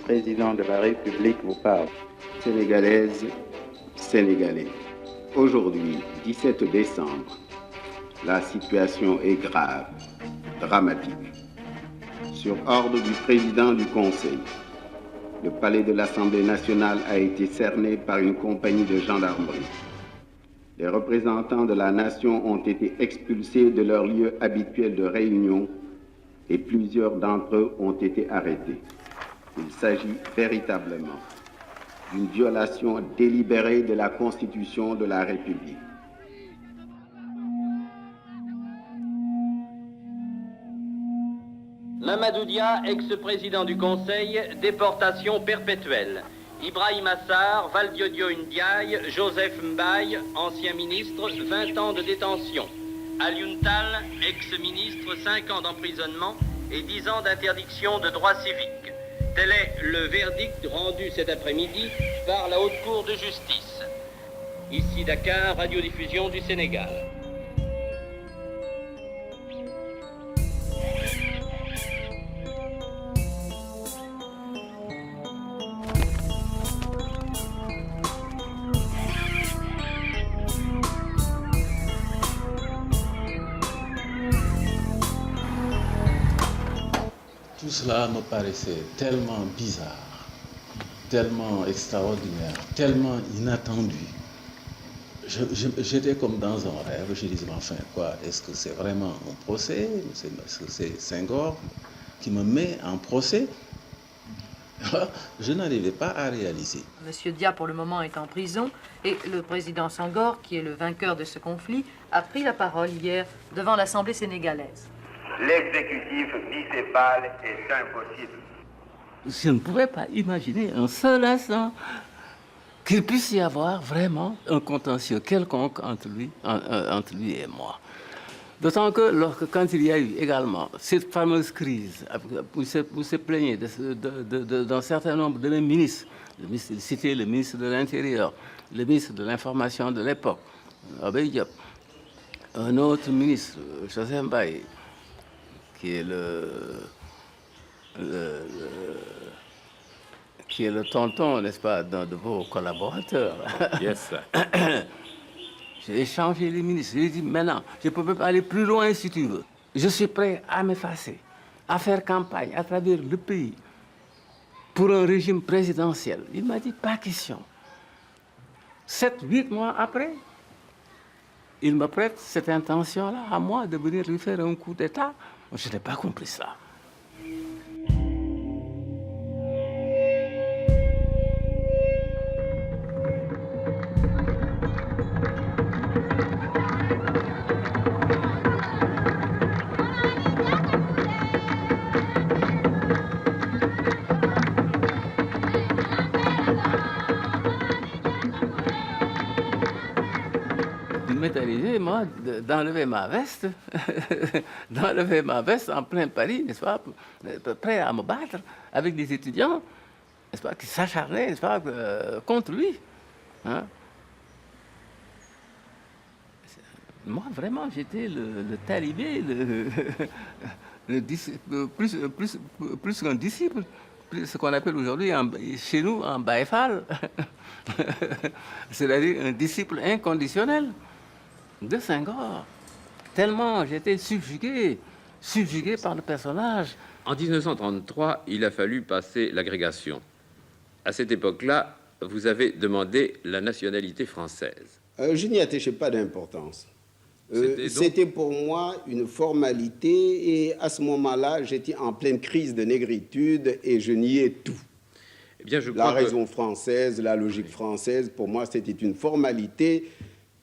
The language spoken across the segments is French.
président de la République vous parle. Sénégalaises, Sénégalais, aujourd'hui, 17 décembre, la situation est grave, dramatique. Sur ordre du président du Conseil, le palais de l'Assemblée nationale a été cerné par une compagnie de gendarmerie. Les représentants de la nation ont été expulsés de leur lieu habituel de réunion et plusieurs d'entre eux ont été arrêtés. Il s'agit véritablement d'une violation délibérée de la Constitution de la République. Mamadou Dia, ex-président du Conseil, déportation perpétuelle. Ibrahim Assar, Valdiodio Ndiaye, Joseph Mbaye, ancien ministre, 20 ans de détention. Alioune Tall, ex-ministre, 5 ans d'emprisonnement et 10 ans d'interdiction de droits civiques. Tel est le verdict rendu cet après-midi par la Haute Cour de justice. Ici Dakar, radiodiffusion du Sénégal. Tout cela me paraissait tellement bizarre, tellement extraordinaire, tellement inattendu. J'étais comme dans un rêve, je disais, enfin quoi, est-ce que c'est vraiment un procès? Est-ce que c'est Senghor qui me met en procès? Je n'arrivais pas à réaliser. Monsieur Dia, pour le moment, est en prison et le président Senghor, qui est le vainqueur de ce conflit, a pris la parole hier devant l'Assemblée sénégalaise. L'exécutif bicéphale est impossible. Je ne pouvais pas imaginer un seul instant qu'il puisse y avoir vraiment un contentieux quelconque entre lui et moi. D'autant que quand il y a eu également cette fameuse crise où se plaignait d'un certain nombre de ministres, citer le ministre de l'Intérieur, le ministre de l'Information de l'époque, Abey Diop, un autre ministre, Joseph Mbaye, qui est le tonton, n'est-ce pas, d'un de vos collaborateurs. Yes. J'ai échangé les ministres. J'ai dit, maintenant, je peux même aller plus loin si tu veux. Je suis prêt à m'effacer, à faire campagne à travers le pays pour un régime présidentiel. Il m'a dit, pas question. 7, 8 mois après, il me prête cette intention-là à moi de venir lui faire un coup d'État. Je n'ai pas compris ça. Il m'est arrivé, moi, d'enlever ma veste, en plein Paris, n'est-ce pas, prêt à me battre avec des étudiants, n'est-ce pas, qui s'acharnaient, n'est-ce pas, contre lui. Hein? Moi, vraiment, j'étais le talibé, plus qu'un disciple, ce qu'on appelle aujourd'hui chez nous un baïfal, c'est-à-dire un disciple inconditionnel de Senghor. Tellement j'étais subjugué par le personnage. En 1933, il a fallu passer l'agrégation. À cette époque-là, vous avez demandé la nationalité française. Je n'y attachais pas d'importance. C'était pour moi une formalité et à ce moment-là, j'étais en pleine crise de négritude et je niais tout. Eh bien, je la crois raison française, la logique française, pour moi, c'était une formalité,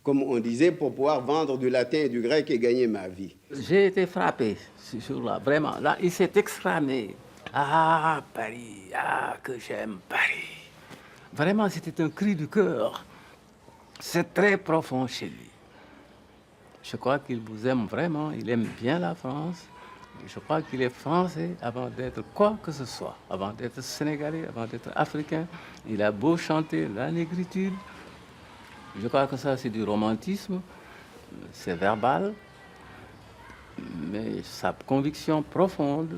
comme on disait, pour pouvoir vendre du latin et du grec et gagner ma vie. J'ai été frappé ce jour-là, vraiment. Là, il s'est exclamé « Ah, Paris, ah, que j'aime Paris !» Vraiment, c'était un cri du cœur. C'est très profond chez lui. Je crois qu'il vous aime vraiment, il aime bien la France. Je crois qu'il est français avant d'être quoi que ce soit, avant d'être sénégalais, avant d'être africain. Il a beau chanter la négritude. Je crois que ça, c'est du romantisme, c'est verbal, mais sa conviction profonde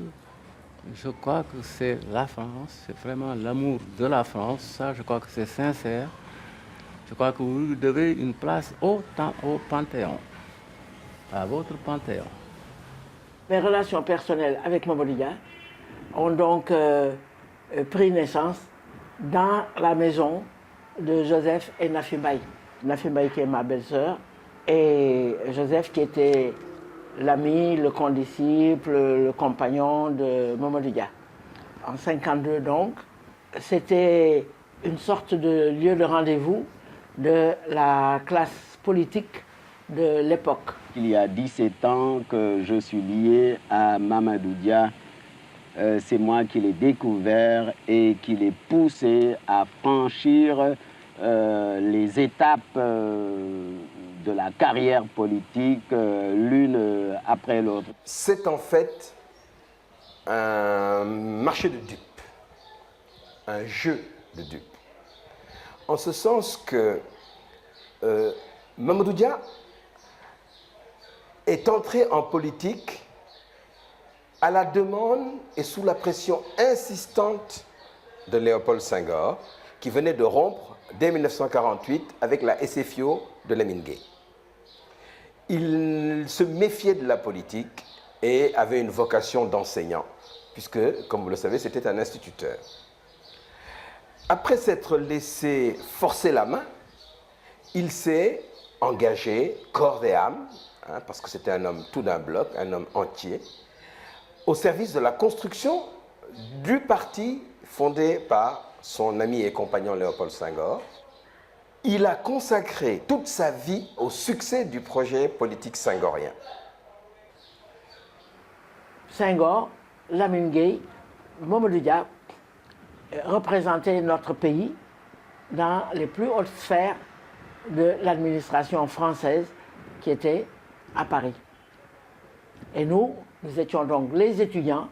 Je crois que c'est la France, c'est vraiment l'amour de la France. Ça, je crois que c'est sincère. Je crois que vous lui devez une place au Panthéon, à votre Panthéon. Mes relations personnelles avec Mamadou Dia ont donc pris naissance dans la maison de Joseph et Nafi Mbaye. Nafi Mbaye qui est ma belle-sœur et Joseph qui était l'ami, le condisciple, le compagnon de Mamadou Dia. En 1952 donc, c'était une sorte de lieu de rendez-vous de la classe politique de l'époque. Il y a 17 ans que je suis lié à Mamadou Dia. C'est moi qui l'ai découvert et qui l'ai poussé à franchir les étapes de la carrière politique l'une après l'autre. C'est en fait un marché de dupes, un jeu de dupes. En ce sens que Mamadou Dia est entré en politique à la demande et sous la pression insistante de Léopold Senghor, qui venait de rompre dès 1948 avec la SFIO de Lamine Gueye. Il se méfiait de la politique et avait une vocation d'enseignant, puisque, comme vous le savez, c'était un instituteur. Après s'être laissé forcer la main, il s'est engagé corps et âme, parce que c'était un homme tout d'un bloc, un homme entier, au service de la construction du parti fondé par son ami et compagnon Léopold Senghor. Il a consacré toute sa vie au succès du projet politique senghorien. Senghor, Lamine Gueye, Mamadou Dia représentaient notre pays dans les plus hautes sphères de l'administration française qui était à Paris. Et nous étions donc les étudiants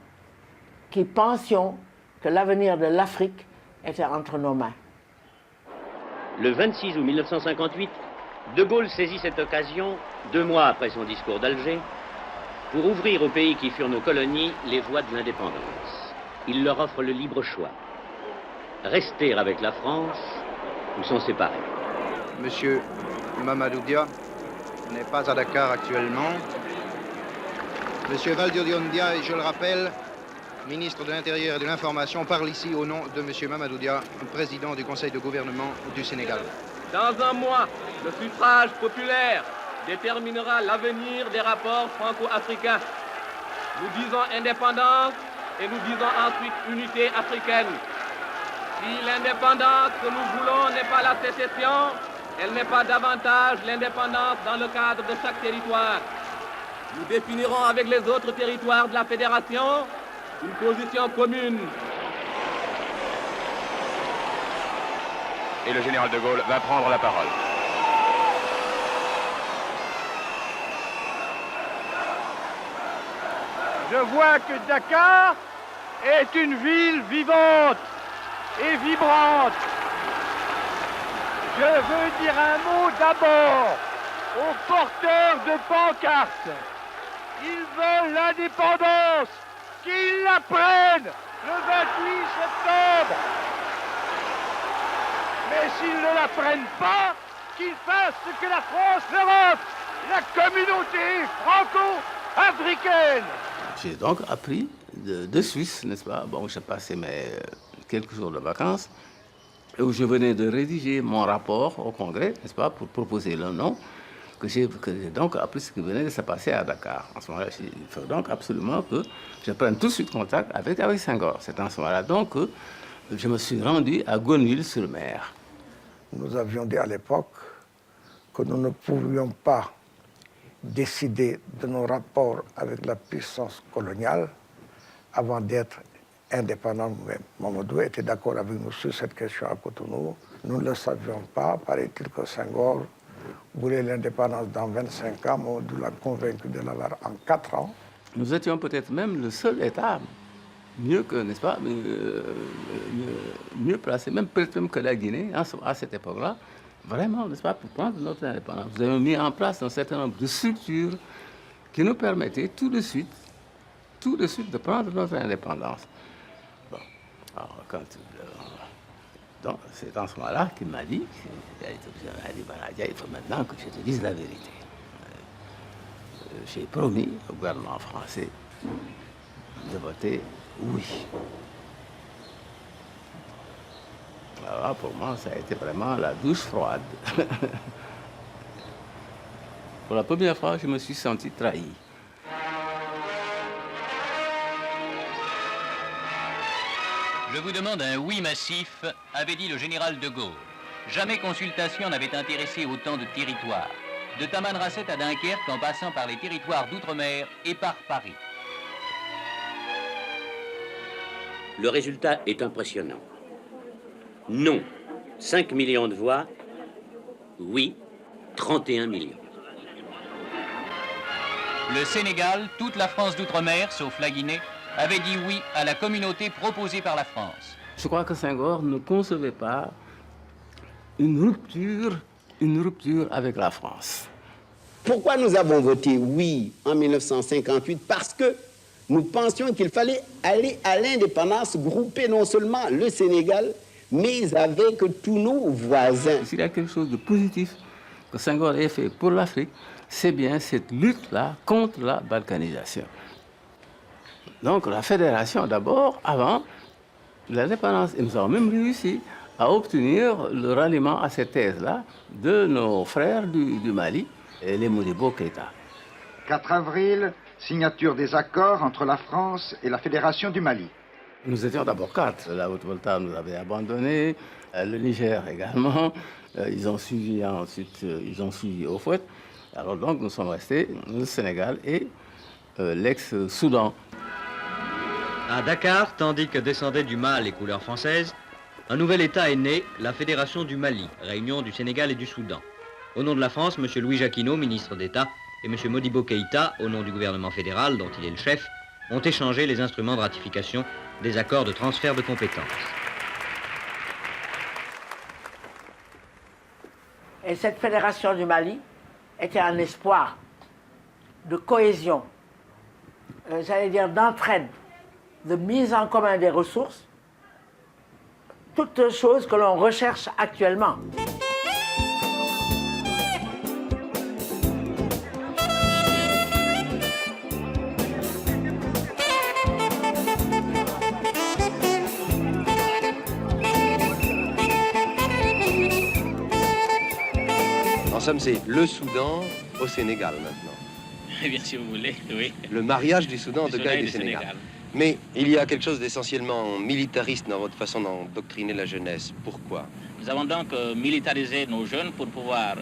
qui pensions que l'avenir de l'Afrique était entre nos mains. Le 26 août 1958, De Gaulle saisit cette occasion, 2 mois après son discours d'Alger, pour ouvrir aux pays qui furent nos colonies les voies de l'indépendance. Il leur offre le libre choix. Rester avec la France ou s'en séparer. Monsieur Mamadou Dia n'est pas à Dakar actuellement. Monsieur Valdiodio Ndiaye, je le rappelle, ministre de l'Intérieur et de l'Information, parle ici au nom de Monsieur Mamadou Dia, président du Conseil de gouvernement du Sénégal. Dans un mois, le suffrage populaire déterminera l'avenir des rapports franco-africains. Nous disons indépendance et nous disons ensuite unité africaine. Si l'indépendance que nous voulons n'est pas la sécession, elle n'est pas davantage l'indépendance dans le cadre de chaque territoire. Nous définirons avec les autres territoires de la Fédération une position commune. Et le général de Gaulle va prendre la parole. Je vois que Dakar est une ville vivante et vibrante. Je veux dire un mot d'abord aux porteurs de pancartes. Ils veulent l'indépendance, qu'ils la prennent le 28 septembre. Mais s'ils ne la prennent pas, qu'ils fassent ce que la France leur offre, la communauté franco-africaine. J'ai donc appris de Suisse, n'est-ce pas? Bon, j'ai passé mes quelques jours de vacances où je venais de rédiger mon rapport au Congrès, n'est-ce pas, pour proposer le nom, que j'ai donc appris ce qui venait de se passer à Dakar. En ce moment-là, il faut donc absolument que je prenne tout de suite contact avec Senghor. C'est en ce moment-là donc que je me suis rendu à Gonville-sur-Mer. Nous avions dit à l'époque que nous ne pouvions pas décider de nos rapports avec la puissance coloniale avant d'être indépendants nous-mêmes. Mamadou était d'accord avec nous sur cette question à Cotonou. Nous ne le savions pas. Paraît-il que Senghor voulait l'indépendance dans 25 ans. Mamadou l'a convaincu de l'avoir en 4 ans. Nous étions peut-être même le seul État mieux que, n'est-ce pas, mieux placé, même peut-être même que la Guinée, à cette époque-là, vraiment, n'est-ce pas, pour prendre notre indépendance. Nous avons mis en place un certain nombre de structures qui nous permettaient tout de suite tout de suite de prendre notre indépendance. Bon, alors donc c'est en ce moment-là qu'il m'a dit, il faut maintenant que je te dise la vérité. J'ai promis au gouvernement français de voter oui. Alors pour moi, ça a été vraiment la douche froide. Pour la première fois, je me suis senti trahi. Je vous demande un oui massif, avait dit le général de Gaulle. Jamais consultation n'avait intéressé autant de territoires. De Tamanrasset à Dunkerque, en passant par les territoires d'outre-mer et par Paris. Le résultat est impressionnant. Non, 5 millions de voix. Oui, 31 millions. Le Sénégal, toute la France d'outre-mer, sauf la Guinée, avait dit oui à la communauté proposée par la France. Je crois que Senghor ne concevait pas une rupture avec la France. Pourquoi nous avons voté oui en 1958? Parce que nous pensions qu'il fallait aller à l'indépendance, grouper non seulement le Sénégal, mais avec tous nos voisins. S'il y a quelque chose de positif que Senghor ait fait pour l'Afrique, c'est bien cette lutte-là contre la balkanisation. Donc la fédération d'abord, avant l'indépendance. Et nous avons même réussi à obtenir le ralliement à cette thèse-là de nos frères du Mali, et les Modibo Keïta. 4 avril, signature des accords entre la France et la Fédération du Mali. Nous étions d'abord 4. La Haute-Volta nous avait abandonnés, le Niger également. Ils ont suivi ensuite, ils ont suivi au fouet. Alors donc nous sommes restés, le Sénégal et l'ex-Soudan. À Dakar, tandis que descendaient du mât les couleurs françaises, un nouvel État est né, la Fédération du Mali, réunion du Sénégal et du Soudan. Au nom de la France, M. Louis Jacquinot, ministre d'État, et M. Modibo Keïta, au nom du gouvernement fédéral, dont il est le chef, ont échangé les instruments de ratification des accords de transfert de compétences. Et cette fédération du Mali était un espoir de cohésion, j'allais dire d'entraide, de mise en commun des ressources, toutes choses que l'on recherche actuellement. En somme, c'est le Soudan au Sénégal maintenant. Eh bien, si vous voulez, oui. Le mariage du Soudan, en tout cas, et du Sénégal. Mais il y a quelque chose d'essentiellement militariste dans votre façon d'endoctriner la jeunesse. Pourquoi? Nous avons donc militarisé nos jeunes pour pouvoir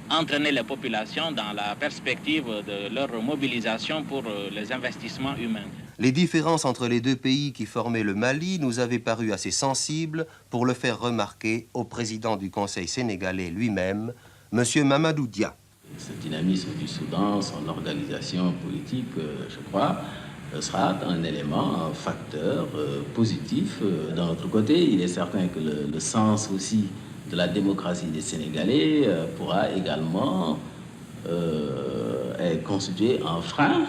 entraîner la population dans la perspective de leur mobilisation pour les investissements humains. Les différences entre les deux pays qui formaient le Mali nous avaient paru assez sensibles pour le faire remarquer au président du Conseil sénégalais lui-même, M. Mamadou Dia. Ce dynamisme du Soudan, son organisation politique, je crois, sera un élément, un facteur positif. D'un autre côté, il est certain que le sens aussi de la démocratie des Sénégalais pourra également être constitué un frein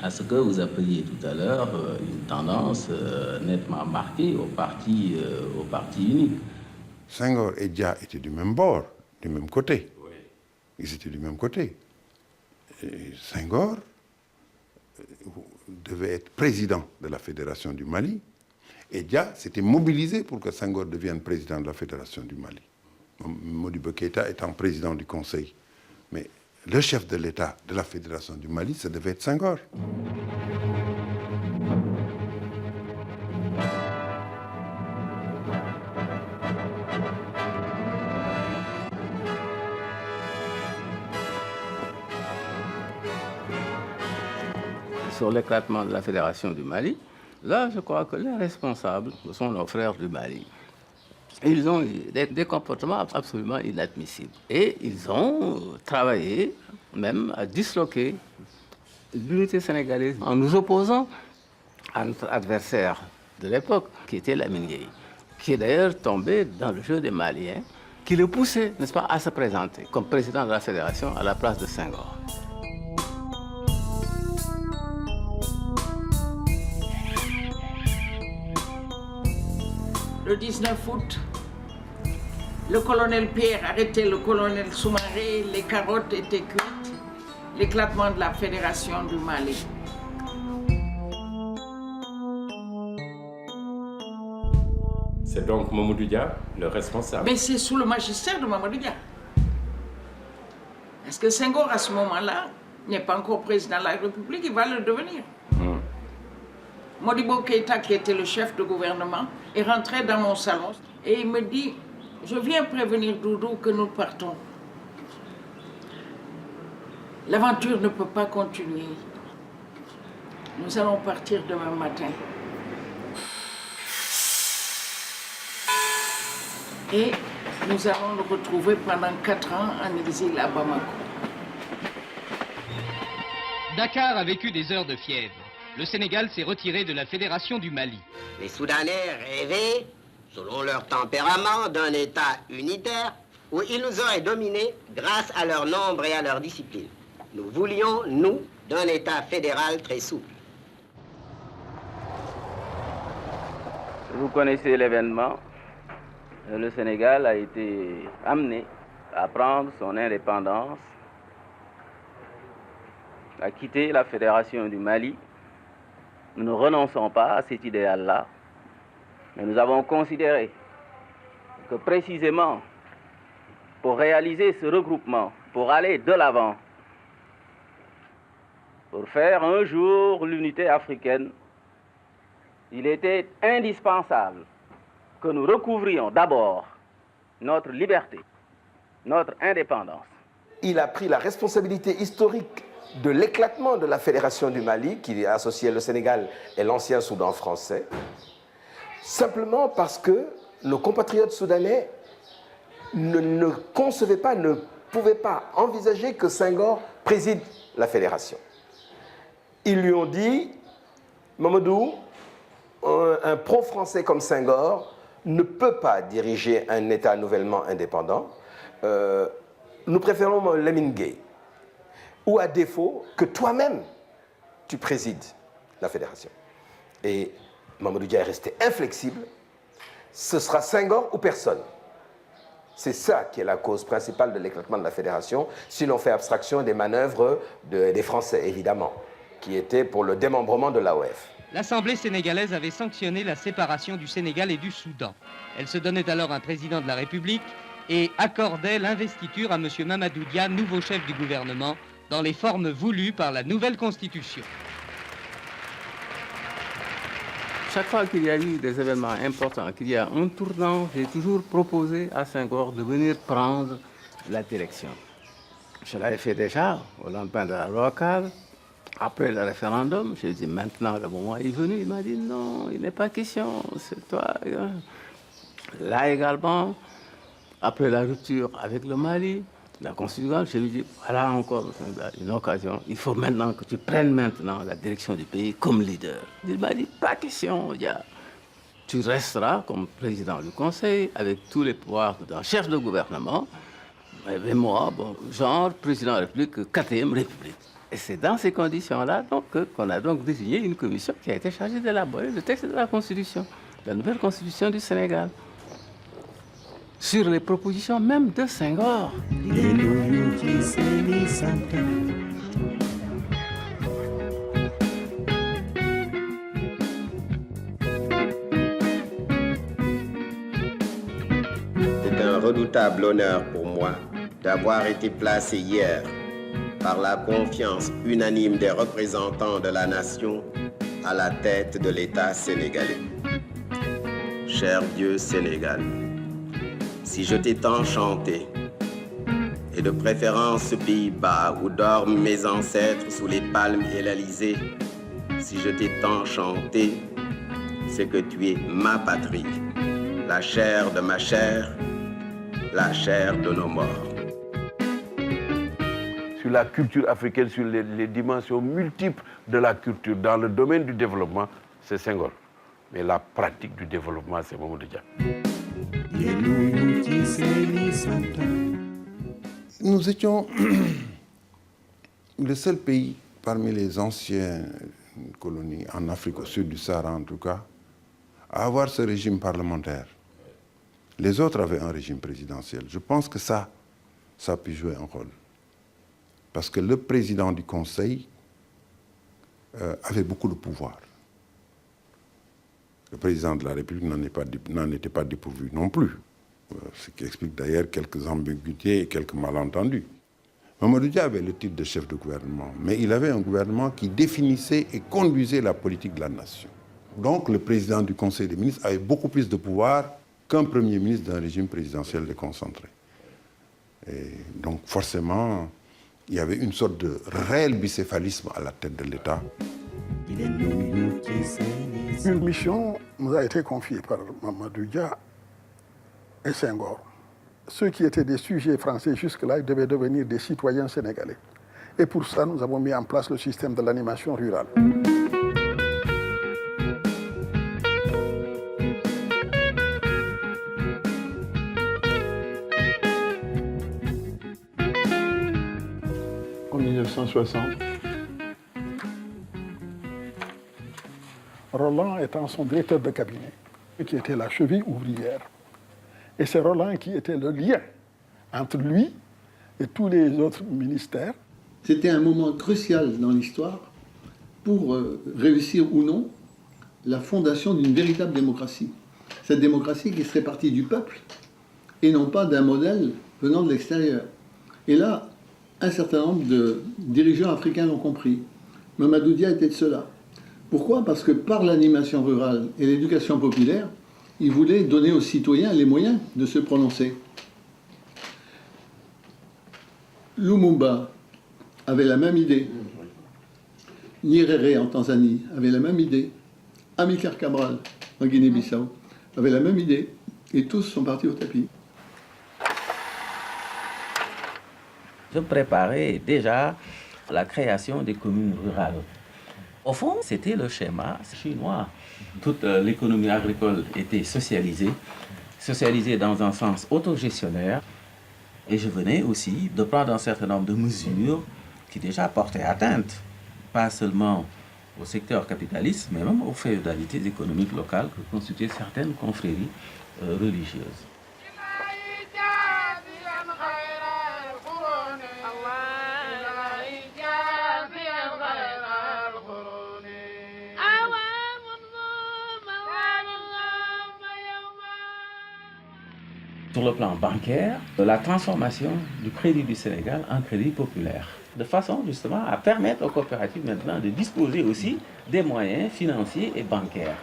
à ce que vous appeliez tout à l'heure une tendance nettement marquée au parti unique. Senghor et Dia étaient du même bord, du même côté. Oui. Ils étaient du même côté. Et Senghor devait être président de la Fédération du Mali. Et Dia s'était mobilisé pour que Senghor devienne président de la Fédération du Mali. Modibo Keïta étant président du Conseil. Mais le chef de l'État de la Fédération du Mali, ça devait être Senghor. Sur l'éclatement de la Fédération du Mali, là, je crois que les responsables sont nos frères du Mali. Ils ont eu des comportements absolument inadmissibles. Et ils ont travaillé même à disloquer l'unité sénégalaise en nous opposant à notre adversaire de l'époque, qui était Lamine Gueye, qui est d'ailleurs tombé dans le jeu des Maliens, qui le poussait, n'est-ce pas, à se présenter comme président de la Fédération à la place de Senghor. le 19 août, le colonel Pierre arrêtait le colonel Soumaré, les carottes étaient cuites, l'éclatement de la Fédération du Mali. C'est donc Mamadou Dia le responsable? Mais c'est sous le magistère de Mamadou Dia. Parce que Senghor, à ce moment-là, n'est pas encore président de la République, il va le devenir. Modibo Keïta, qui était le chef de gouvernement, est rentré dans mon salon et il me dit, je viens prévenir Doudou que nous partons. L'aventure ne peut pas continuer. Nous allons partir demain matin. Et nous allons le retrouver pendant 4 ans en exil à Bamako. Dakar a vécu des heures de fièvre. Le Sénégal s'est retiré de la Fédération du Mali. Les Soudanais rêvaient, selon leur tempérament, d'un État unitaire où ils nous auraient dominés grâce à leur nombre et à leur discipline. Nous voulions, nous, d'un État fédéral très souple. Vous connaissez l'événement. Le Sénégal a été amené à prendre son indépendance, à quitter la Fédération du Mali. Nous ne renonçons pas à cet idéal-là, mais nous avons considéré que précisément pour réaliser ce regroupement, pour aller de l'avant, pour faire un jour l'unité africaine, il était indispensable que nous recouvrions d'abord notre liberté, notre indépendance. Il a pris la responsabilité historique de l'éclatement de la Fédération du Mali, qui associait le Sénégal et l'ancien Soudan français, simplement parce que nos compatriotes soudanais ne concevaient pas, ne pouvaient pas envisager que Senghor préside la Fédération. Ils lui ont dit, Mamadou, un pro-français comme Senghor ne peut pas diriger un État nouvellement indépendant. Nous préférons Lamine Gueye. Ou à défaut, que toi-même, tu présides la Fédération. Et Mamadou Dia est resté inflexible. Ce sera Senghor ou personne. C'est ça qui est la cause principale de l'éclatement de la Fédération, si l'on fait abstraction des manœuvres des Français, évidemment, qui étaient pour le démembrement de l'AOF. L'Assemblée sénégalaise avait sanctionné la séparation du Sénégal et du Soudan. Elle se donnait alors un président de la République et accordait l'investiture à M. Mamadou Dia, nouveau chef du gouvernement, dans les formes voulues par la nouvelle Constitution. Chaque fois qu'il y a eu des événements importants, qu'il y a un tournant, j'ai toujours proposé à Senghor de venir prendre la direction. Je l'avais fait déjà au lendemain de la locale. Après le référendum, j'ai dit maintenant le moment est venu. Il m'a dit non, il n'est pas question, c'est toi. Là également, après la rupture avec le Mali, la Constitution, je lui dis voilà encore une occasion. Il faut maintenant que tu prennes maintenant la direction du pays comme leader. Il m'a dit pas question, tu resteras comme président du Conseil avec tous les pouvoirs d'un chef de gouvernement. Et moi, bon, genre président de la République, 4e République. Et c'est dans ces conditions-là qu'on a donc désigné une commission qui a été chargée d'élaborer le texte de la Constitution, la nouvelle Constitution du Sénégal, sur les propositions même de Senghor. C'est un redoutable honneur pour moi d'avoir été placé hier par la confiance unanime des représentants de la nation à la tête de l'État sénégalais. Cher Dieu Sénégal, si je t'ai tant chanté, et de préférence ce pays bas où dorment mes ancêtres sous les palmes et l'Alizé, si je t'ai tant chanté, c'est que tu es ma patrie, la chair de ma chair, la chair de nos morts. Sur la culture africaine, sur les dimensions multiples de la culture, dans le domaine du développement, c'est Senghor. Mais la pratique du développement, c'est Mamadou Dia. Nous étions le seul pays parmi les anciennes colonies, en Afrique, au sud du Sahara en tout cas, à avoir ce régime parlementaire. Les autres avaient un régime présidentiel. Je pense que ça a pu jouer un rôle. Parce que le président du Conseil avait beaucoup de pouvoir. Le président de la République n'en était pas dépourvu non plus. Ce qui explique d'ailleurs quelques ambiguïtés et quelques malentendus. Mamadou Dia avait le titre de chef de gouvernement, mais il avait un gouvernement qui définissait et conduisait la politique de la nation. Donc le président du Conseil des ministres avait beaucoup plus de pouvoir qu'un premier ministre d'un régime présidentiel déconcentré. Et donc forcément, il y avait une sorte de réel bicéphalisme à la tête de l'État. Une mission nous a été confiée par Mamadou Dia et Senghor. Ceux qui étaient des sujets français jusque-là, ils devaient devenir des citoyens sénégalais. Et pour ça, nous avons mis en place le système de l'animation rurale. En 1960, Roland étant son directeur de cabinet, qui était la cheville ouvrière. Et c'est Roland qui était le lien entre lui et tous les autres ministères. C'était un moment crucial dans l'histoire pour réussir ou non la fondation d'une véritable démocratie. Cette démocratie qui serait partie du peuple et non pas d'un modèle venant de l'extérieur. Et là, un certain nombre de dirigeants africains l'ont compris. Mamadou Dia était de ceux-là. Pourquoi? Parce que par l'animation rurale et l'éducation populaire, il voulait donner aux citoyens les moyens de se prononcer. Lumumba avait la même idée. Nyerere en Tanzanie avait la même idée. Amilcar Cabral en Guinée-Bissau avait la même idée. Et tous sont partis au tapis. Je préparais déjà la création des communes rurales. Au fond, c'était le schéma chinois. Toute l'économie agricole était socialisée dans un sens autogestionnaire. Et je venais aussi de prendre un certain nombre de mesures qui déjà portaient atteinte, pas seulement au secteur capitaliste, mais même aux féodalités économiques locales que constituaient certaines confréries religieuses. Sur le plan bancaire, la transformation du crédit du Sénégal en crédit populaire, de façon justement à permettre aux coopératives maintenant de disposer aussi des moyens financiers et bancaires.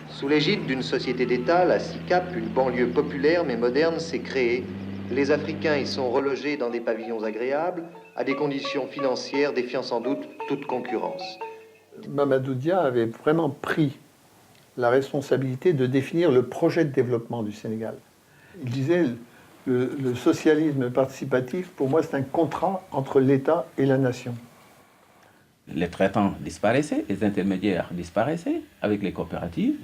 Sous l'égide d'une société d'État, la SICAP, une banlieue populaire mais moderne, s'est créée. Les Africains y sont relogés dans des pavillons agréables, à des conditions financières défiant sans doute toute concurrence. Mamadou Dia avait vraiment pris la responsabilité de définir le projet de développement du Sénégal. Il disait le socialisme participatif, pour moi, c'est un contrat entre l'État et la nation. Les traitants disparaissaient, les intermédiaires disparaissaient avec les coopératives,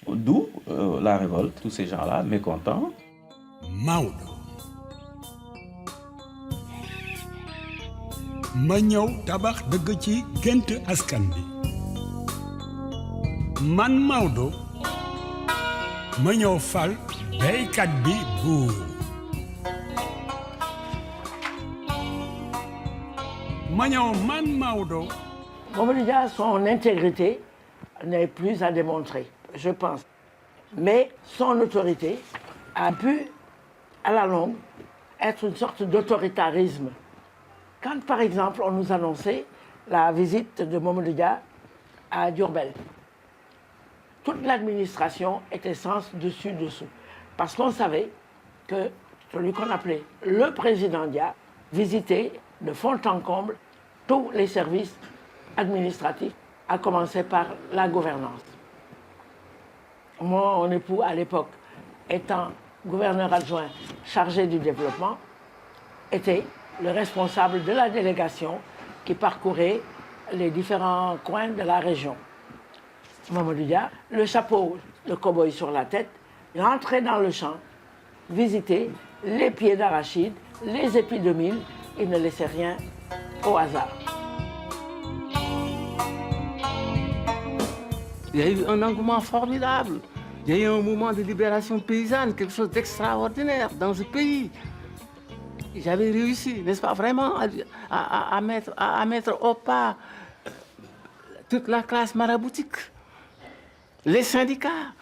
d'où la révolte, tous ces gens-là mécontents. Maodo. ma ñëw tabax dëgg ci gént askan bi man Maodo ma ñëw fal béykat bi buur ma ñëw man Maodo. Mamadou Dia, son intégrité n'est plus à démontrer, je pense. Mais son autorité a pu, à la longue, être une sorte d'autoritarisme. Quand, par exemple, on nous annonçait la visite de Mamadou Dia à Diourbel, toute l'administration était sens dessus-dessous. Parce qu'on savait que celui qu'on appelait le président Dia visitait de fond en comble tous les services administratifs, à commencer par la gouvernance. Moi, mon époux, à l'époque, étant gouverneur adjoint chargé du développement, était le responsable de la délégation qui parcourait les différents coins de la région. Mamadou Dia, le chapeau de cow-boy sur la tête, rentrait dans le champ, visitait les pieds d'arachide, les épis de mil, il ne laissait rien au hasard. Il y a eu un engouement formidable Il y a eu un mouvement de libération paysanne, quelque chose d'extraordinaire dans ce pays. J'avais réussi, n'est-ce pas, vraiment à mettre au pas toute la classe maraboutique, les syndicats,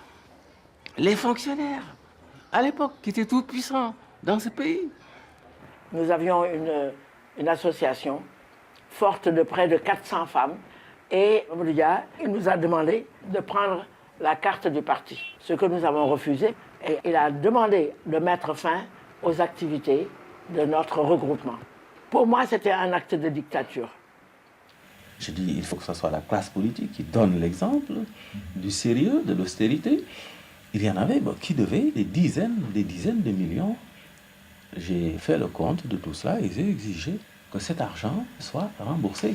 les fonctionnaires, à l'époque, qui étaient tout puissants dans ce pays. Nous avions une association forte de près de 400 femmes et Mamadou Dia, il nous a demandé de prendre la carte du parti, ce que nous avons refusé, et il a demandé de mettre fin aux activités de notre regroupement. Pour moi, c'était un acte de dictature. Je dis, il faut que ce soit la classe politique qui donne l'exemple du sérieux, de l'austérité. Il y en avait qui devaient des dizaines de millions. J'ai fait le compte de tout cela et j'ai exigé que cet argent soit remboursé.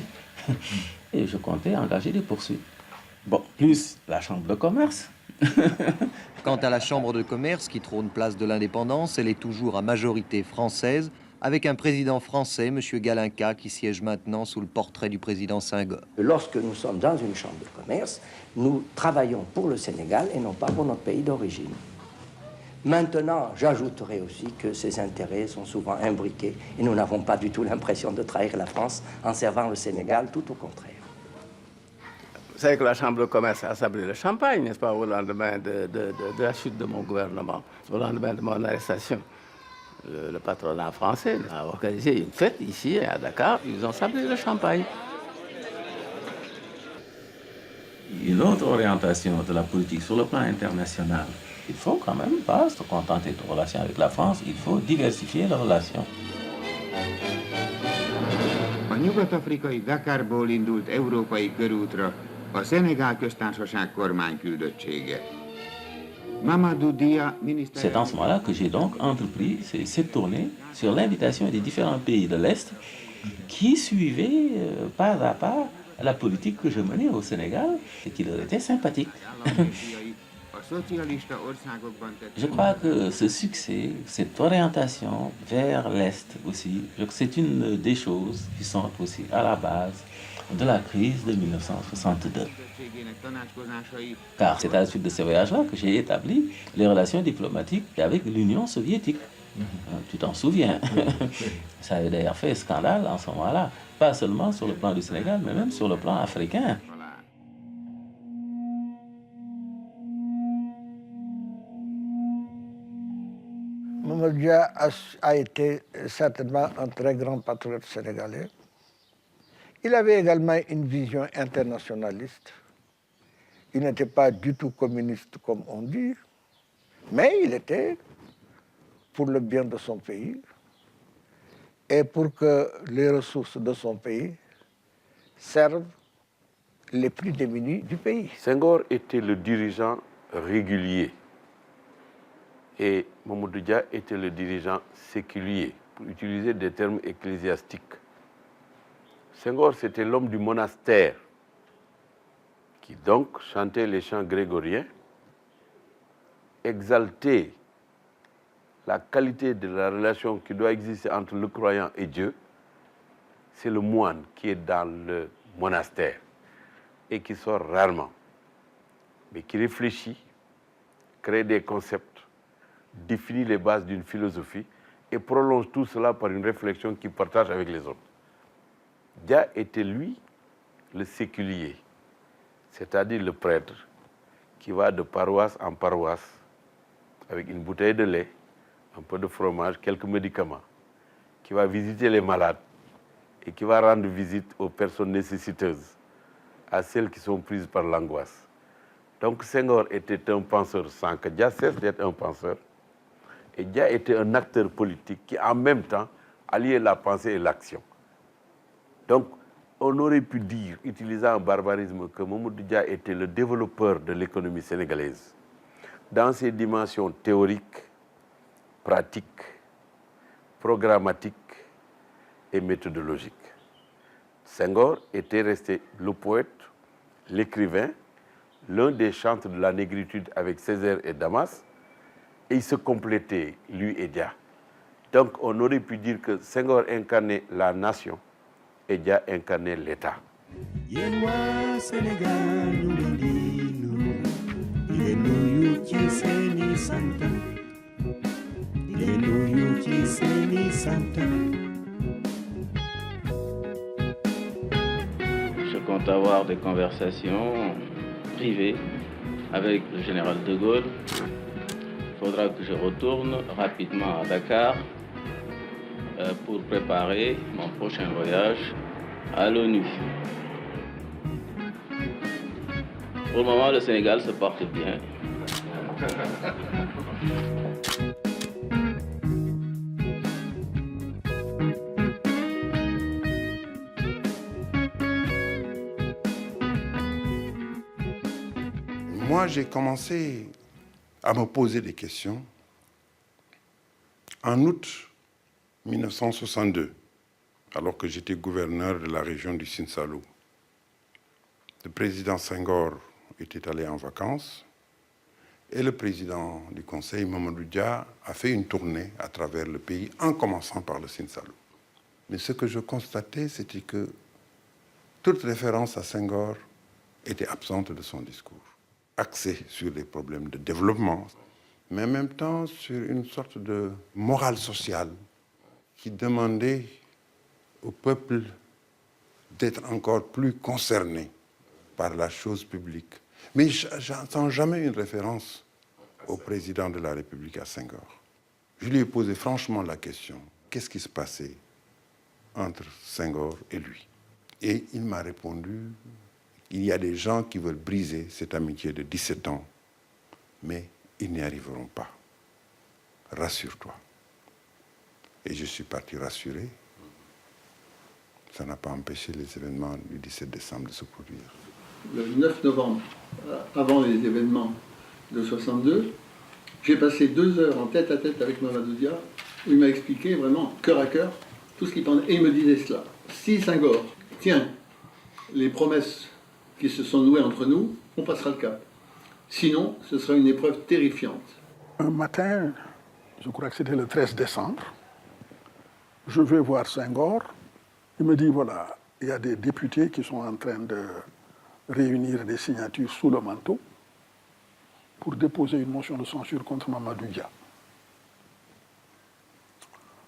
Et je comptais engager des poursuites. Bon, plus la chambre de commerce. Quant à la chambre de commerce qui trône place de l'indépendance, elle est toujours à majorité française, avec un président français, M. Galinka, qui siège maintenant sous le portrait du président Senghor. Lorsque nous sommes dans une chambre de commerce, nous travaillons pour le Sénégal et non pas pour notre pays d'origine. Maintenant, j'ajouterai aussi que ces intérêts sont souvent imbriqués et nous n'avons pas du tout l'impression de trahir la France en servant le Sénégal, tout au contraire. Vous savez que la Chambre de commerce a sablé le champagne, n'est-ce pas, au lendemain de la chute de mon gouvernement, au lendemain de mon arrestation. Le patronat français a organisé une fête ici à Dakar, ils ont sablé le champagne. Une autre orientation de la politique sur le plan international. Il faut quand même pas se contenter de relations avec la France, il faut diversifier les relations. A nyugat-afrikai Dakarból indult európai körútra a Szenegál köztársaság kormányküldöttsége. C'est dans ce moment-là que j'ai donc entrepris cette tournée sur l'invitation des différents pays de l'Est qui suivaient pas à pas la politique que je menais au Sénégal et qui leur était sympathique. Je crois que ce succès, cette orientation vers l'Est aussi, c'est une des choses qui sont aussi à la base de la crise de 1962. Car c'est à la suite de ces voyages-là que j'ai établi les relations diplomatiques avec l'Union soviétique. Tu t'en souviens. Ça avait d'ailleurs fait scandale en ce moment-là, pas seulement sur le plan du Sénégal, mais même sur le plan africain. Mamadou Dia a été certainement un très grand patriote sénégalais. Il avait également une vision internationaliste. Il n'était pas du tout communiste comme on dit, mais il était pour le bien de son pays et pour que les ressources de son pays servent les plus démunis du pays. Senghor était le dirigeant régulier et Mamadou Dia était le dirigeant séculier, pour utiliser des termes ecclésiastiques. Senghor, c'était l'homme du monastère qui donc chantait les chants grégoriens, exaltait la qualité de la relation qui doit exister entre le croyant et Dieu. C'est le moine qui est dans le monastère et qui sort rarement, mais qui réfléchit, crée des concepts, définit les bases d'une philosophie et prolonge tout cela par une réflexion qu'il partage avec les autres. Dia était, lui, le séculier, c'est-à-dire le prêtre qui va de paroisse en paroisse avec une bouteille de lait, un peu de fromage, quelques médicaments, qui va visiter les malades et qui va rendre visite aux personnes nécessiteuses, à celles qui sont prises par l'angoisse. Donc Senghor était un penseur sans que Dia cesse d'être un penseur. Et Dia était un acteur politique qui, en même temps, alliait la pensée et l'action. Donc, on aurait pu dire, utilisant un barbarisme, que Mamadou Dia était le développeur de l'économie sénégalaise, dans ses dimensions théoriques, pratiques, programmatiques et méthodologiques. Senghor était resté le poète, l'écrivain, l'un des chantres de la négritude avec Césaire et Damas, et ils se complétaient, lui et Dia. Donc on aurait pu dire que Senghor incarnait la nation et Dia incarnait l'État. Je compte avoir des conversations privées avec le général de Gaulle. Il faudra que je retourne rapidement à Dakar pour préparer mon prochain voyage à l'ONU. Pour le moment, le Sénégal se porte bien. Moi, j'ai commencé à me poser des questions en août 1962, alors que j'étais gouverneur de la région du Sine-Saloum. Le président Senghor était allé en vacances et le président du Conseil, Mamadou Dia, a fait une tournée à travers le pays en commençant par le Sine-Saloum. Mais ce que je constatais, c'était que toute référence à Senghor était absente de son discours, axé sur les problèmes de développement, mais en même temps sur une sorte de morale sociale qui demandait au peuple d'être encore plus concerné par la chose publique. Mais j'entends jamais une référence au président de la République, à Senghor. Je lui ai posé franchement la question, qu'est-ce qui se passait entre Senghor et lui? Et il m'a répondu, il y a des gens qui veulent briser cette amitié de 17 ans, mais ils n'y arriveront pas. Rassure-toi. Et je suis parti rassuré. Ça n'a pas empêché les événements du 17 décembre de se produire. Le 9 novembre, avant les événements de 62, j'ai passé 2 heures en tête à tête avec Mamadou Dia, où il m'a expliqué vraiment, cœur à cœur, tout ce qu'il pensait. Et il me disait cela. Si Senghor tient les promesses qui se sont nouées entre nous, on passera le cap. Sinon, ce sera une épreuve terrifiante. Un matin, je crois que c'était le 13 décembre, je vais voir Senghor. Il me dit, voilà, il y a des députés qui sont en train de réunir des signatures sous le manteau pour déposer une motion de censure contre Mamadou Dia.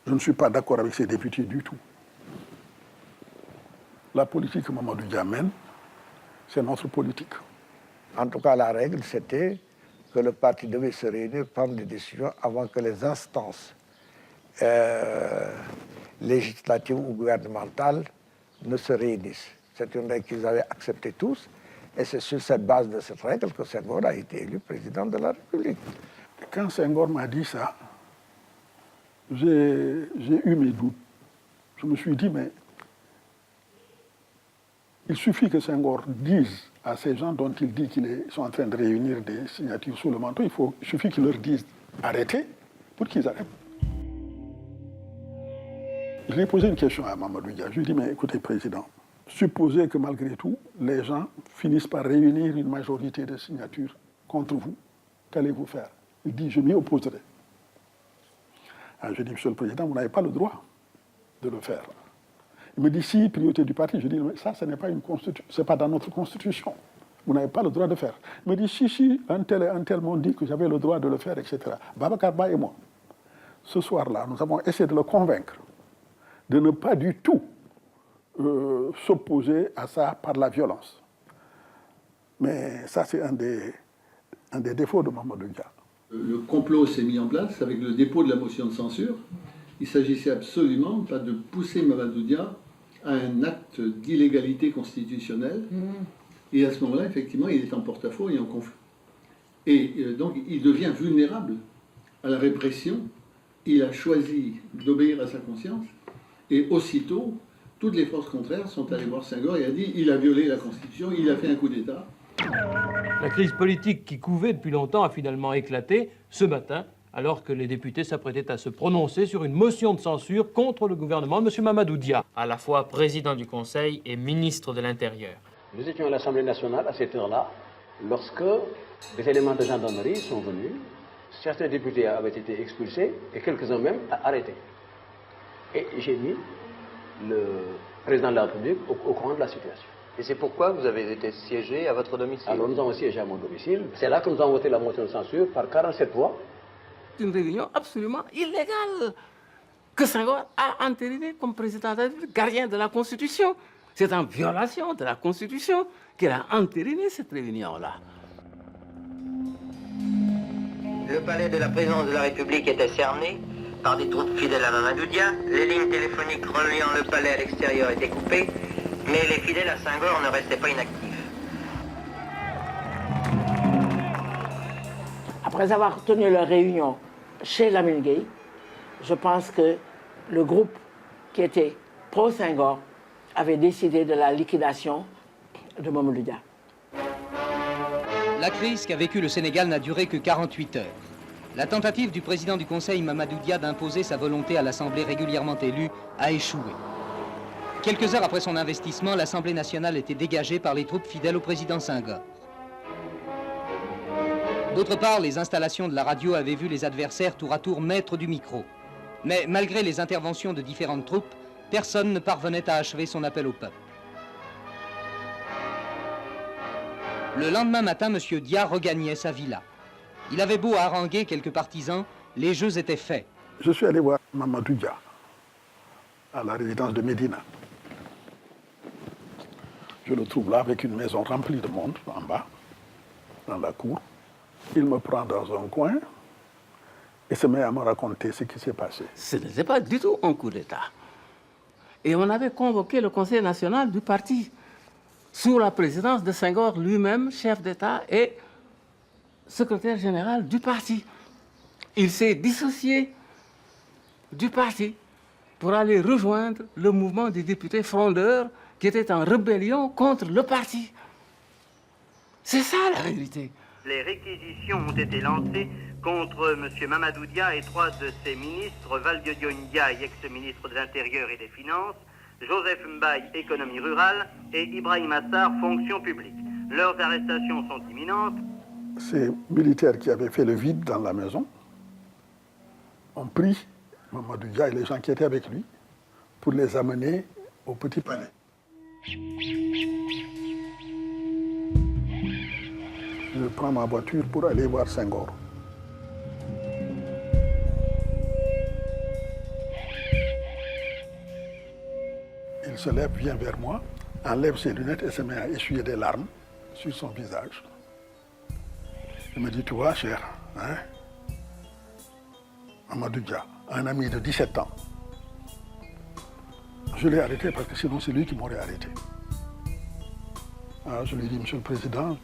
Je ne suis pas d'accord avec ces députés du tout. La politique que Mamadou Dia mène, c'est notre politique. En tout cas, la règle, c'était que le parti devait se réunir, prendre des décisions avant que les instances législatives ou gouvernementales ne se réunissent. C'est une règle qu'ils avaient acceptée tous, et c'est sur cette base de cette règle que Senghor a été élu président de la République. Quand Senghor m'a dit ça, j'ai eu mes doutes. Je me suis dit, mais il suffit que Senghor dise à ces gens dont il dit qu'ils sont en train de réunir des signatures sous le manteau, il suffit qu'il leur dise arrêtez pour qu'ils arrêtent. Je lui ai posé une question à Mamadou Dia. Je lui ai dit, mais écoutez, Président, supposez que malgré tout, les gens finissent par réunir une majorité de signatures contre vous, qu'allez-vous faire? Il dit, je m'y opposerai. Alors je dis, Monsieur le Président, vous n'avez pas le droit de le faire. Il me dit, si, priorité du parti. Je dis, mais ça, ce n'est pas une constitution, c'est pas dans notre constitution. Vous n'avez pas le droit de faire. Il me dit, si, un tel et un tel m'ont dit que j'avais le droit de le faire, etc. Babacar Ba et moi, ce soir-là, nous avons essayé de le convaincre de ne pas du tout s'opposer à ça par la violence. Mais ça, c'est un des défauts de Mamadou Dia. Le complot s'est mis en place avec le dépôt de la motion de censure. Il s'agissait absolument pas de pousser Mamadou Dia à un acte d'illégalité constitutionnelle. Et à ce moment-là, effectivement, il est en porte-à-faux et en conflit. Et donc, il devient vulnérable à la répression. Il a choisi d'obéir à sa conscience. Et aussitôt, toutes les forces contraires sont allées voir Senghor et a dit il a violé la Constitution, il a fait un coup d'État. La crise politique qui couvait depuis longtemps a finalement éclaté ce matin, alors que les députés s'apprêtaient à se prononcer sur une motion de censure contre le gouvernement de M. Mamadou Dia. À la fois président du Conseil et ministre de l'Intérieur. Nous étions à l'Assemblée nationale à cette heure-là, lorsque des éléments de gendarmerie sont venus. Certains députés avaient été expulsés et quelques-uns même arrêtés. Et j'ai mis le président de la République au courant de la situation. Et c'est pourquoi vous avez été siégé à votre domicile? Alors nous avons siégé à mon domicile. C'est là que nous avons voté la motion de censure par 47 voix. C'est une réunion absolument illégale que Senghor a entériné comme président de la République, gardien de la Constitution. C'est en violation de la Constitution qu'il a entériné cette réunion-là. Le palais de la présidence de la République était cerné par des troupes fidèles à Mamadou Dia. Les lignes téléphoniques reliant le palais à l'extérieur étaient coupées, mais les fidèles à Senghor ne restaient pas inactifs. Après avoir tenu leur réunion chez Lamine Gueye, je pense que le groupe qui était pro-Senghor avait décidé de la liquidation de Mamadou Dia. La crise qu'a vécue le Sénégal n'a duré que 48 heures. La tentative du président du Conseil, Mamadou Dia, d'imposer sa volonté à l'Assemblée régulièrement élue a échoué. Quelques heures après son investissement, l'Assemblée nationale était dégagée par les troupes fidèles au président Senghor. D'autre part, les installations de la radio avaient vu les adversaires tour à tour maîtres du micro. Mais malgré les interventions de différentes troupes, personne ne parvenait à achever son appel au peuple. Le lendemain matin, M. Dia regagnait sa villa. Il avait beau haranguer quelques partisans, les jeux étaient faits. Je suis allé voir Mamadou Dia à la résidence de Médina. Je le trouve là avec une maison remplie de monde en bas, dans la cour. Il me prend dans un coin et se met à me raconter ce qui s'est passé. Ce n'était pas du tout un coup d'État. Et on avait convoqué le Conseil national du parti, sous la présidence de Senghor lui-même, chef d'État et secrétaire général du parti. Il s'est dissocié du parti pour aller rejoindre le mouvement des députés frondeurs qui étaient en rébellion contre le parti. C'est ça la vérité. Les réquisitions ont été lancées contre M. Mamadou Dia et 3 de ses ministres, Valdiodio Ndiaye, ex-ministre de l'Intérieur et des Finances, Joseph Mbaye, économie rurale, et Ibrahim Assar, fonction publique. Leurs arrestations sont imminentes. Ces militaires qui avaient fait le vide dans la maison ont pris Mamadou Dia et les gens qui étaient avec lui pour les amener au Petit Palais. Je prends ma voiture pour aller voir Senghor. Il se lève, vient vers moi, enlève ses lunettes et se met à essuyer des larmes sur son visage. Il me dit, tu vois, cher, hein, Mamadou Dia, un ami de 17 ans. Je l'ai arrêté parce que sinon c'est lui qui m'aurait arrêté. Alors je lui dis, Monsieur le Président,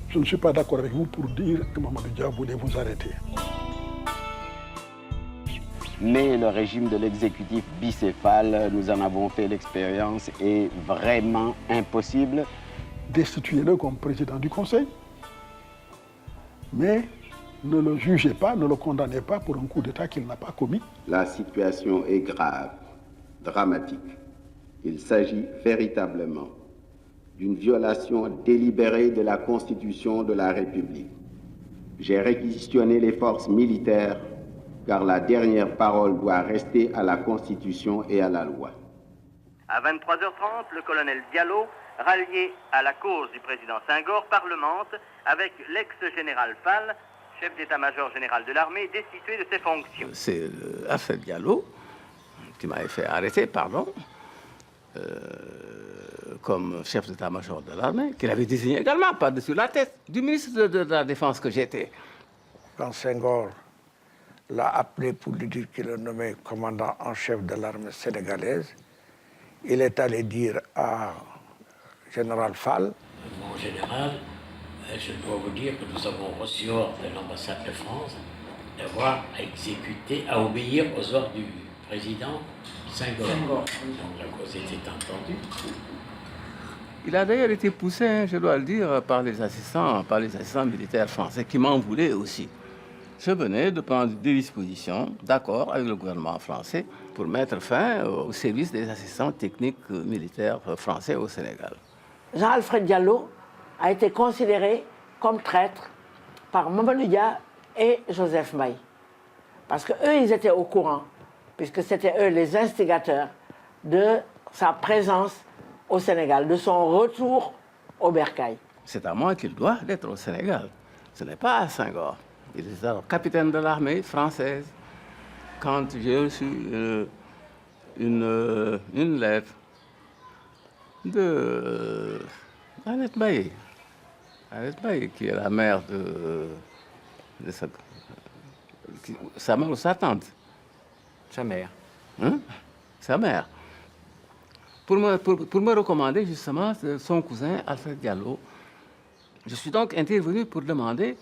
je ne suis pas d'accord avec vous pour dire que Mamadou Dia voulait vous arrêter. Mais le régime de l'exécutif bicéphale, nous en avons fait l'expérience, est vraiment impossible. Destituez-le comme président du Conseil, mais ne le jugez pas, ne le condamnez pas pour un coup d'État qu'il n'a pas commis. La situation est grave, dramatique. Il s'agit véritablement d'une violation délibérée de la Constitution de la République. J'ai réquisitionné les forces militaires car la dernière parole doit rester à la Constitution et à la loi. À 23h30, le colonel Diallo, rallié à la cause du président Senghor, parlemente avec l'ex-général Fall, chef d'état-major général de l'armée, destitué de ses fonctions. C'est l'affaire Diallo qui m'avait fait arrêter, comme chef d'état-major de l'armée, qu'il avait désigné également par-dessus la tête du ministre de la Défense que j'étais. Quand Senghor l'a appelé pour lui dire qu'il le nommait commandant en chef de l'armée sénégalaise, il est allé dire à général Fall. Mon général, je dois vous dire que nous avons reçu ordre de l'ambassade de France d'avoir à exécuter, à obéir aux ordres du président Senghor. Donc la cause était entendue. Il a d'ailleurs été poussé, je dois le dire, par les assistants militaires français qui m'en voulaient aussi. Je venais de prendre des dispositions, d'accord avec le gouvernement français, pour mettre fin au service des assistants techniques militaires français au Sénégal. Jean-Alfred Diallo a été considéré comme traître par Mamadou Dia et Joseph Mbaye. Parce qu'eux, ils étaient au courant, puisque c'était eux les instigateurs de sa présence au Sénégal, de son retour au bercail. C'est à moi qu'il doit d'être au Sénégal. Ce n'est pas à Senghor. Il est alors capitaine de l'armée française. Quand j'ai reçu une lettre de Annette Bailly, qui est la mère de sa mère ou sa tante. Sa mère. Hein? Sa mère. Pour me recommander justement son cousin Alfred Diallo. Je suis donc intervenu pour demander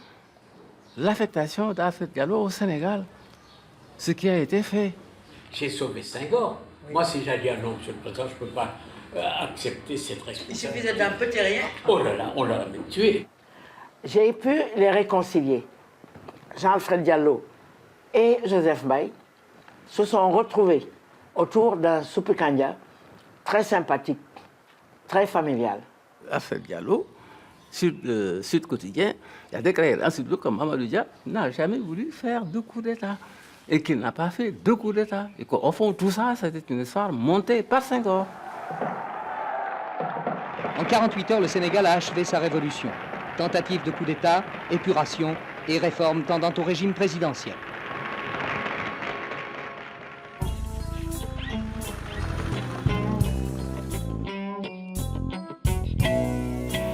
l'affectation d'Alfred Diallo au Sénégal, ce qui a été fait. J'ai sauvé Senghor. Oui. Moi, si j'ai dit non, Monsieur le Président, je ne peux pas accepter cette responsabilité. Il suffisait d'un petit rien. Oh là là, on l'a tué. J'ai pu les réconcilier. Jean-Alfred Diallo et Joseph Mbaye se sont retrouvés autour d'un soupe kanja très sympathique, très familial. Alfred Diallo, Sud Quotidien, il a déclaré ensuite que Mamadou Dia n'a jamais voulu faire de coup d'État et qu'il n'a pas fait de coup d'État. Et qu'au fond, tout ça, c'était une histoire montée par Senghor. En 48 heures, le Sénégal a achevé sa révolution. Tentative de coup d'État, épuration et réforme tendant au régime présidentiel.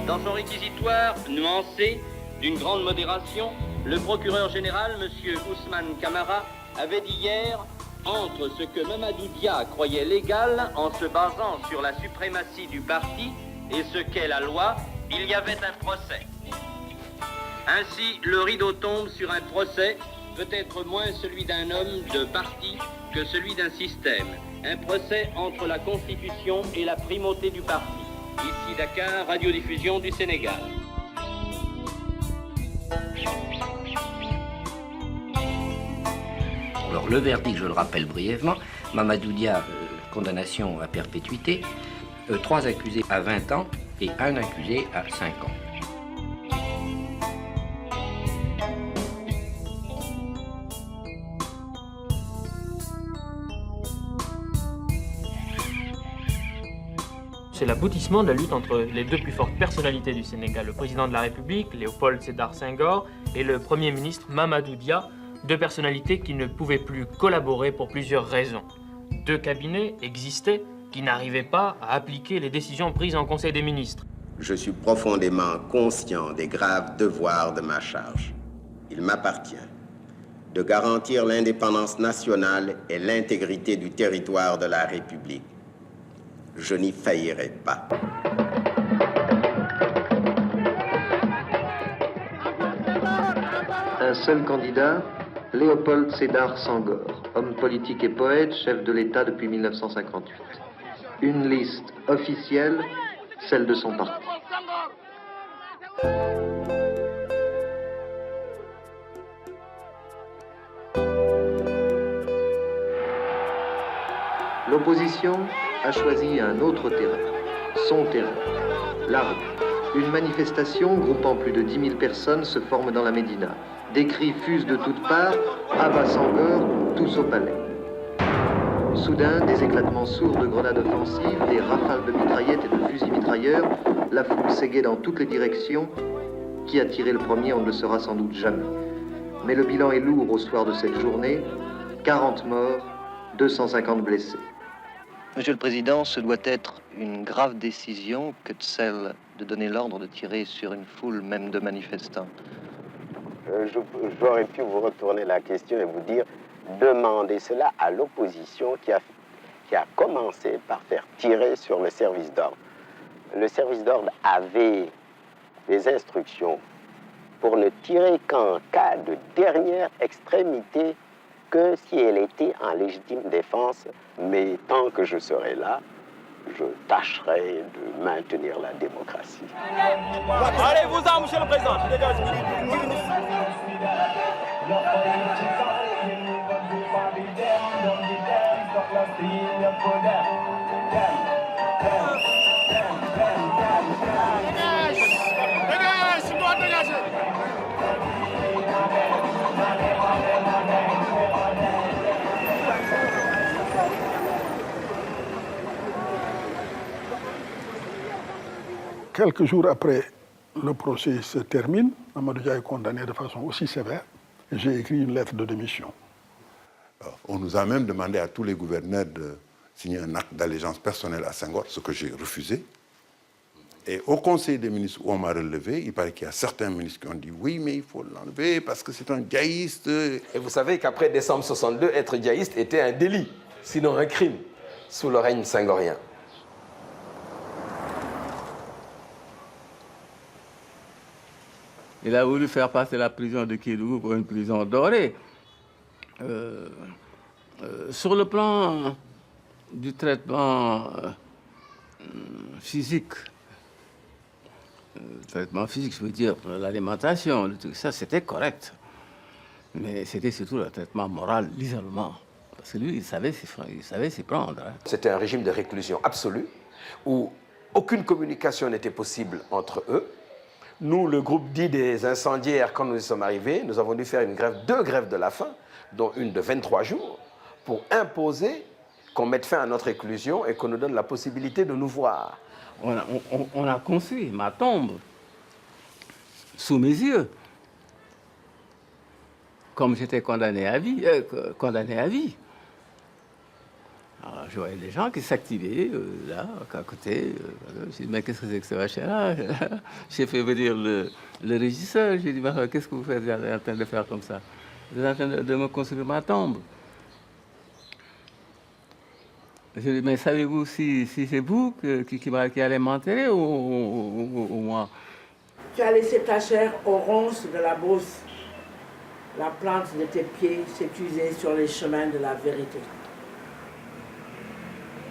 Dans son réquisitoire nuancé, d'une grande modération, le procureur général, M. Ousmane Camara, avait dit hier, entre ce que Mamadou Dia croyait légal en se basant sur la suprématie du parti et ce qu'est la loi, il y avait un procès. Ainsi, le rideau tombe sur un procès, peut-être moins celui d'un homme de parti que celui d'un système. Un procès entre la Constitution et la primauté du parti. Ici Dakar, radiodiffusion du Sénégal. Alors le verdict, je le rappelle brièvement, Mamadou Dia, condamnation à perpétuité, 3 accusés à 20 ans et 1 accusé à 5 ans. C'est l'aboutissement de la lutte entre les deux plus fortes personnalités du Sénégal, le président de la République, Léopold Sédar Senghor, et le Premier ministre Mamadou Dia, deux personnalités qui ne pouvaient plus collaborer pour plusieurs raisons. Deux cabinets existaient qui n'arrivaient pas à appliquer les décisions prises en Conseil des ministres. Je suis profondément conscient des graves devoirs de ma charge. Il m'appartient de garantir l'indépendance nationale et l'intégrité du territoire de la République. Je n'y faillirai pas. Un seul candidat, Léopold Sédar Senghor, homme politique et poète, chef de l'État depuis 1958. Une liste officielle, celle de son parti. L'opposition a choisi un autre terrain, son terrain, la rue. Une manifestation groupant plus de 10 000 personnes se forme dans la Médina. Des cris fusent de toutes parts, à bas Senghor, tous au palais. Soudain, des éclatements sourds de grenades offensives, des rafales de mitraillettes et de fusils mitrailleurs, la foule s'égaye dans toutes les directions. Qui a tiré le premier, on ne le saura sans doute jamais. Mais le bilan est lourd au soir de cette journée, 40 morts, 250 blessés. Monsieur le Président, ce doit être une grave décision que de celle de donner l'ordre de tirer sur une foule, même de manifestants. J'aurais pu vous retourner la question et vous dire, demandez cela à l'opposition qui a commencé par faire tirer sur le service d'ordre. Le service d'ordre avait des instructions pour ne tirer qu'en cas de dernière extrémité, que si elle était en légitime défense, mais tant que je serai là, je tâcherai de maintenir la démocratie. Allez-vous-en, Monsieur le Président. quelques jours après, le procès se termine. Mamadou Dia est condamné de façon aussi sévère. J'ai écrit une lettre de démission. On nous a même demandé à tous les gouverneurs de signer un acte d'allégeance personnelle à Senghor, ce que j'ai refusé. Et au Conseil des ministres où on m'a relevé, il paraît qu'il y a certains ministres qui ont dit oui, mais il faut l'enlever parce que c'est un diaïste. Et vous savez qu'après décembre 62, être diaïste était un délit, sinon un crime, sous le règne senghorien. Il a voulu faire passer la prison de Kédougou pour une prison dorée. Sur le plan du traitement physique, je veux dire, l'alimentation, ça c'était correct. Mais c'était surtout le traitement moral, l'isolement. Parce que lui, il savait s'y prendre. Hein. C'était un régime de réclusion absolue, où aucune communication n'était possible entre eux. Nous, le groupe dit des incendiaires, quand nous y sommes arrivés, nous avons dû faire deux grèves de la faim, dont une de 23 jours, pour imposer qu'on mette fin à notre réclusion et qu'on nous donne la possibilité de nous voir. On a construit ma tombe sous mes yeux. Comme j'étais condamné à vie. Alors, je voyais des gens qui s'activaient là, à côté. J'ai dit, mais qu'est-ce que c'est que ce machin-là? J'ai fait venir le régisseur. J'ai dit, qu'est-ce que vous faites en train de faire comme ça? Vous êtes en train de me construire ma tombe. Je lui ai dit, mais savez-vous si c'est vous qui allez m'enterrer ou moi? Tu as laissé ta chair aux ronces de la brousse. La plante de tes pieds s'est usée sur les chemins de la vérité.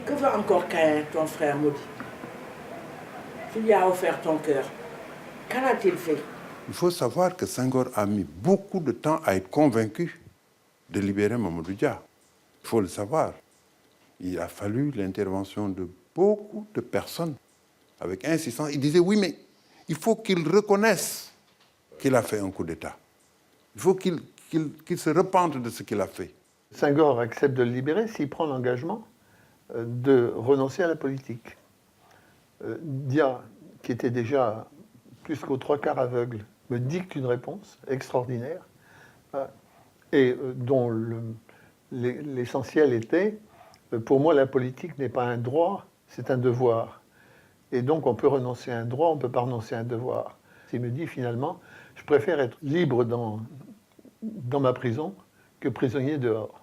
Que veut encore Caïn, ton frère maudit? Tu lui as offert ton cœur. Qu'en a-t-il fait? Il faut savoir que Senghor a mis beaucoup de temps à être convaincu de libérer Mamadou Dia. Il faut le savoir. Il a fallu l'intervention de beaucoup de personnes avec insistance. Il disait, oui, mais il faut qu'il reconnaisse qu'il a fait un coup d'État. Il faut qu'il se repente de ce qu'il a fait. Senghor accepte de le libérer s'il prend l'engagement de renoncer à la politique. Dia, qui était déjà plus qu'aux 3/4 aveugle, me dicte une réponse extraordinaire et dont l'essentiel était, pour moi, la politique n'est pas un droit, c'est un devoir. Et donc, on peut renoncer à un droit, on ne peut pas renoncer à un devoir. Il me dit, finalement, je préfère être libre dans ma prison que prisonnier dehors.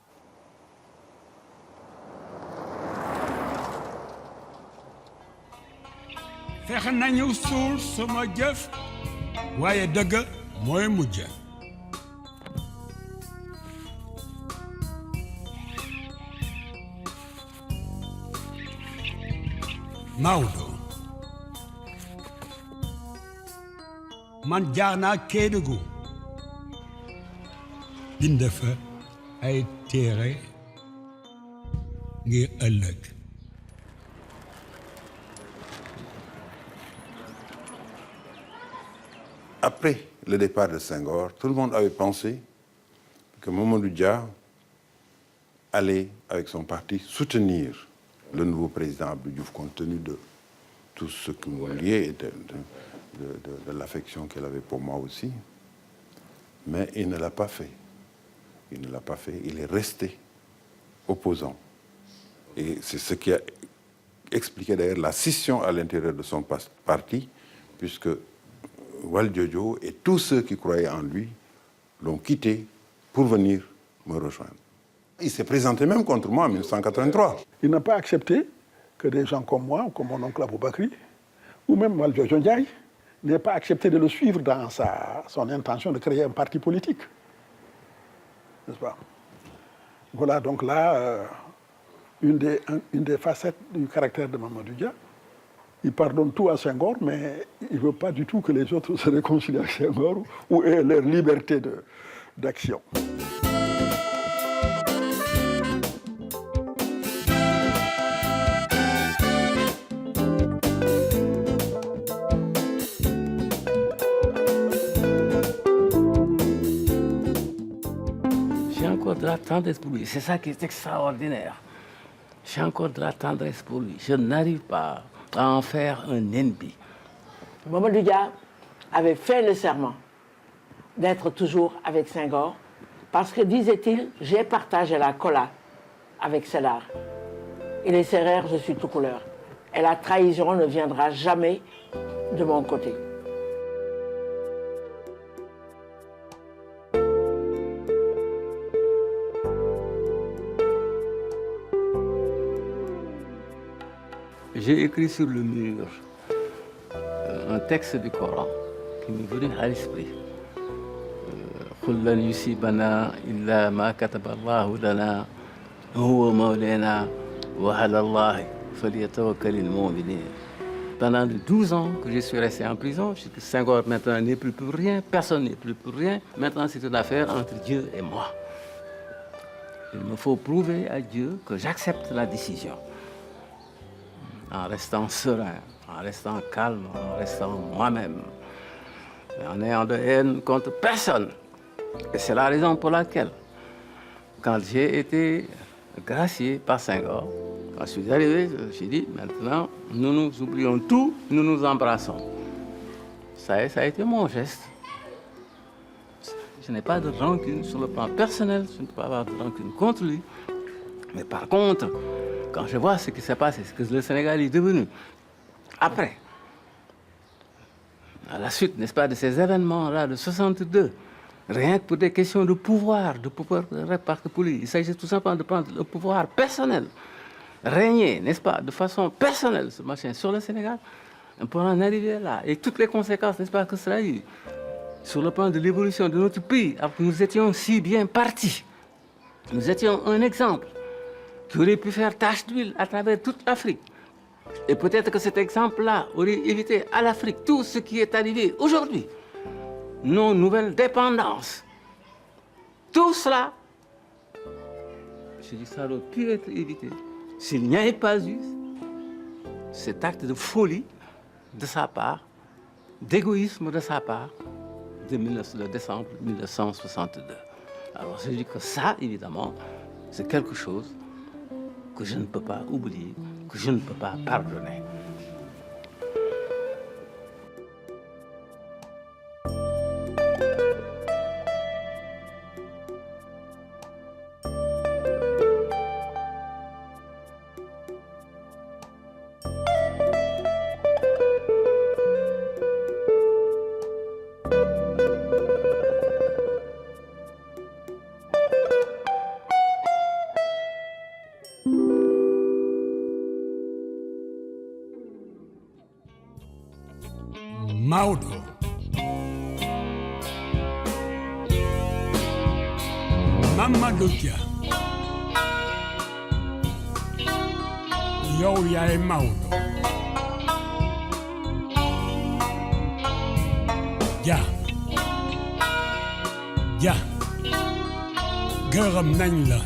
fexe nañu suul sama jëf waaye dëgg mooy mujj. Maodo man jaar naa Kédougou bind fa ay téere ngir ëllëg. Après le départ de Senghor, tout le monde avait pensé que Mamadou Dia allait, avec son parti, soutenir le nouveau président Abdou Diouf, compte tenu de tout ce qui nous liait et de l'affection qu'il avait pour moi aussi. Mais il ne l'a pas fait. Il ne l'a pas fait. Il est resté opposant. Et c'est ce qui a expliqué d'ailleurs la scission à l'intérieur de son parti, puisque Valdiodio et tous ceux qui croyaient en lui l'ont quitté pour venir me rejoindre. Il s'est présenté même contre moi en 1983. Il n'a pas accepté que des gens comme moi, ou comme mon oncle Aboubakri, ou même Valdiodio Ndiaye, n'aient pas accepté de le suivre dans son intention de créer un parti politique. N'est-ce pas? Voilà donc là une des facettes du caractère de Mamadou Dia. Il pardonne tout à Senghor, mais il ne veut pas du tout que les autres se réconcilient avec Senghor ou aient leur liberté d'action. J'ai encore de la tendresse pour lui. C'est ça qui est extraordinaire. J'ai encore de la tendresse pour lui. Je n'arrive pas à en faire un ennemi. Mamadou Dia avait fait le serment d'être toujours avec Senghor parce que, disait-il, j'ai partagé la cola avec Sédar. Il est sérère, je suis tout couleur. Et la trahison ne viendra jamais de mon côté. J'ai écrit sur le mur un texte du Coran qui m'est venu à l'esprit. قل لن يصيبنا إلا ما كتب الله لنا هو مولانا وعلى الله فليتوكل المؤمنين. Pendant 12 ans que je suis resté en prison, je sais que Senghor maintenant n'est plus pour rien, personne n'est plus pour rien. Maintenant, c'est une affaire entre Dieu et moi. Il me faut prouver à Dieu que j'accepte la décision. En restant serein, en restant calme, en restant moi-même, en ayant de haine contre personne. Et c'est la raison pour laquelle, quand j'ai été gracié par Senghor, quand je suis arrivé, j'ai dit, maintenant, nous nous oublions tout, nous nous embrassons. Ça a été mon geste. Je n'ai pas de rancune sur le plan personnel, je ne peux pas avoir de rancune contre lui. Mais par contre, quand je vois ce qui s'est passé, ce que le Sénégal est devenu, après, à la suite, n'est-ce pas, de ces événements-là de 62, rien que pour des questions de pouvoir répartir pour lui, il s'agit tout simplement de prendre le pouvoir personnel, régner, n'est-ce pas, de façon personnelle, ce machin, sur le Sénégal, pour en arriver là, et toutes les conséquences, n'est-ce pas, que cela a eu, sur le plan de l'évolution de notre pays, alors que nous étions si bien partis, nous étions un exemple qui aurait pu faire tache d'huile à travers toute l'Afrique. Et peut-être que cet exemple-là aurait évité à l'Afrique tout ce qui est arrivé aujourd'hui, nos nouvelles dépendances. Tout cela, je dis, ça aurait pu être évité s'il n'y avait pas eu cet acte de folie de sa part, d'égoïsme de sa part, de décembre 1962. Alors je dis que ça, évidemment, c'est quelque chose que je ne peux pas oublier, que je ne peux pas pardonner. Maodo. Mamadou Dia. Yow yaay Maodo. Dia. Dia. Gërëm nañ la.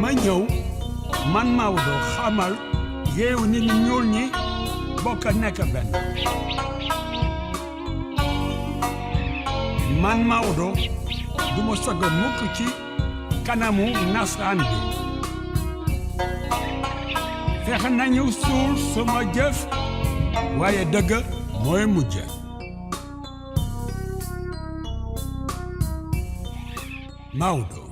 Ma ñëw man Maodo xamal réew nit ñi ñuul ñi bokk nekk benn. Man Maodo du ma sëgg mukk ci kanamu nasaraan bi. Fexe nañu suul sama jëf waaye dëgg mooy mujj. Maodo.